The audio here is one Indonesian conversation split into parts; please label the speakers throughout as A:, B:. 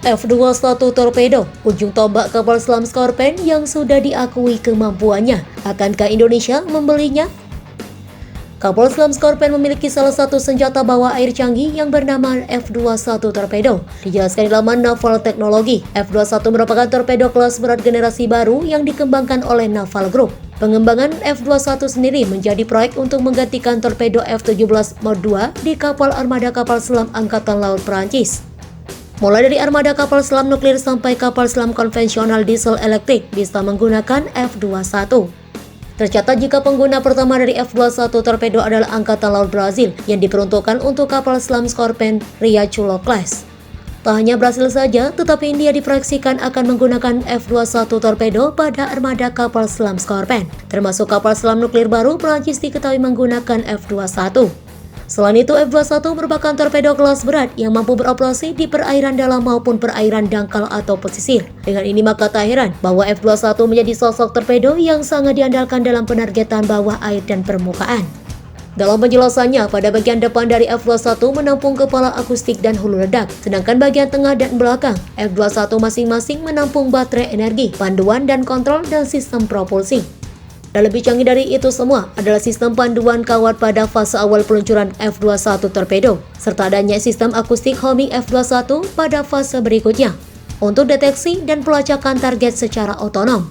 A: F-21 Torpedo, ujung tombak kapal selam Scorpion yang sudah diakui kemampuannya. Akankah Indonesia membelinya? Kapal selam Scorpion memiliki salah satu senjata bawah air canggih yang bernama F-21 Torpedo. Dijelaskan di laman Naval Technology, F-21 merupakan torpedo kelas berat generasi baru yang dikembangkan oleh Naval Group. Pengembangan F-21 sendiri menjadi proyek untuk menggantikan torpedo F-17 Mod 2 di kapal armada kapal selam Angkatan Laut Perancis. Mulai dari armada kapal selam nuklir sampai kapal selam konvensional diesel elektrik bisa menggunakan F-21. Tercatat jika pengguna pertama dari F-21 Torpedo adalah Angkatan Laut Brazil yang diperuntukkan untuk kapal selam Scorpion Riachuelo Class. Tak hanya Brasil saja, tetapi India diproyeksikan akan menggunakan F-21 Torpedo pada armada kapal selam Scorpion. Termasuk kapal selam nuklir baru, Prancis diketahui menggunakan F-21. Selain itu, F-21 merupakan torpedo kelas berat yang mampu beroperasi di perairan dalam maupun perairan dangkal atau pesisir. Dengan ini maka tak heran bahwa F-21 menjadi sosok torpedo yang sangat diandalkan dalam penargetan bawah air dan permukaan. Dalam penjelasannya, pada bagian depan dari F-21 menampung kepala akustik dan hulu ledak, sedangkan bagian tengah dan belakang F-21 masing-masing menampung baterai energi, panduan dan kontrol dan sistem propulsi. Dan lebih canggih dari itu semua adalah sistem panduan kawat pada fase awal peluncuran F-21 Torpedo, serta adanya sistem akustik homing F-21 pada fase berikutnya untuk deteksi dan pelacakan target secara otonom.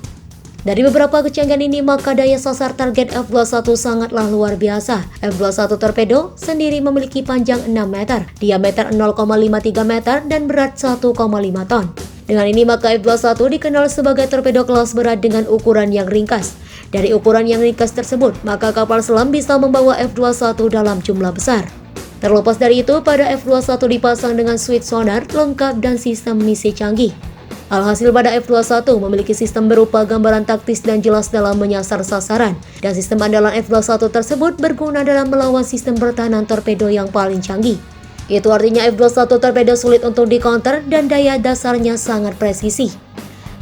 A: Dari beberapa kecanggihan ini, maka daya sasar target F-21 sangatlah luar biasa. F-21 Torpedo sendiri memiliki panjang 6 meter, diameter 0,53 meter, dan berat 1,5 ton. Dengan ini maka F-21 dikenal sebagai torpedo kelas berat dengan ukuran yang ringkas. Dari ukuran yang ringkas tersebut, maka kapal selam bisa membawa F-21 dalam jumlah besar. Terlepas dari itu, pada F-21 dipasang dengan suite sonar lengkap dan sistem misi canggih. Alhasil pada F-21 memiliki sistem berupa gambaran taktis dan jelas dalam menyasar sasaran, dan sistem andalan F-21 tersebut berguna dalam melawan sistem pertahanan torpedo yang paling canggih. Itu artinya F-21 Torpedo sulit untuk di-counter dan daya dasarnya sangat presisi.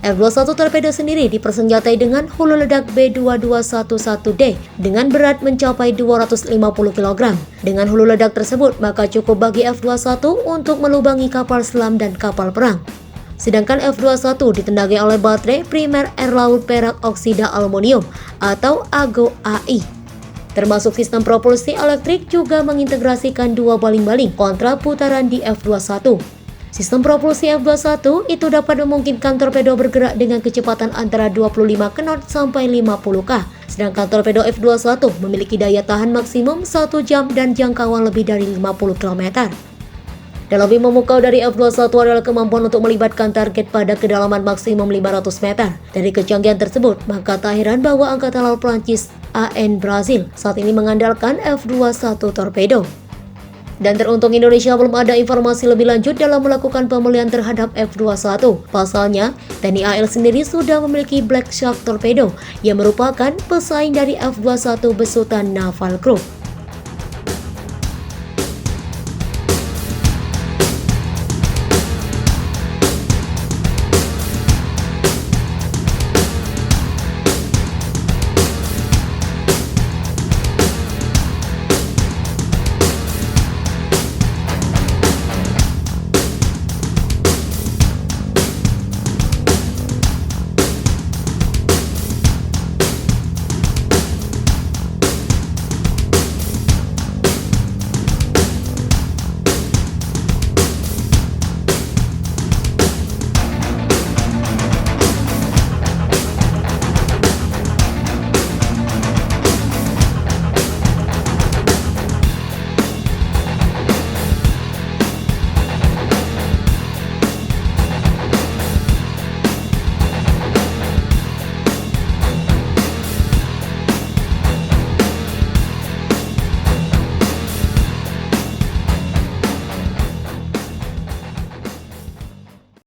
A: F-21 Torpedo sendiri dipersenjatai dengan hulu ledak B2211D dengan berat mencapai 250 kg. Dengan hulu ledak tersebut, maka cukup bagi F-21 untuk melubangi kapal selam dan kapal perang. Sedangkan F-21 ditenagai oleh baterai primer air laut perak oksida aluminium atau AGO-AI. Termasuk sistem propulsi elektrik juga mengintegrasikan dua baling-baling kontra putaran di F-21. Sistem propulsi F-21 itu dapat memungkinkan torpedo bergerak dengan kecepatan antara 25 knot sampai 50 k. Sedangkan torpedo F-21 memiliki daya tahan maksimum 1 jam dan jangkauan lebih dari 50 km. Dan lebih memukau dari F-21 adalah kemampuan untuk melibatkan target pada kedalaman maksimum 500 meter. Dari kecanggihan tersebut, maka tak heran bahwa Angkatan Laut Prancis AN Brazil saat ini mengandalkan F-21 Torpedo. Dan teruntung Indonesia belum ada informasi lebih lanjut dalam melakukan pembelian terhadap F-21. Pasalnya, TNI AL sendiri sudah memiliki Black Shark Torpedo yang merupakan pesaing dari F-21 besutan Naval Group.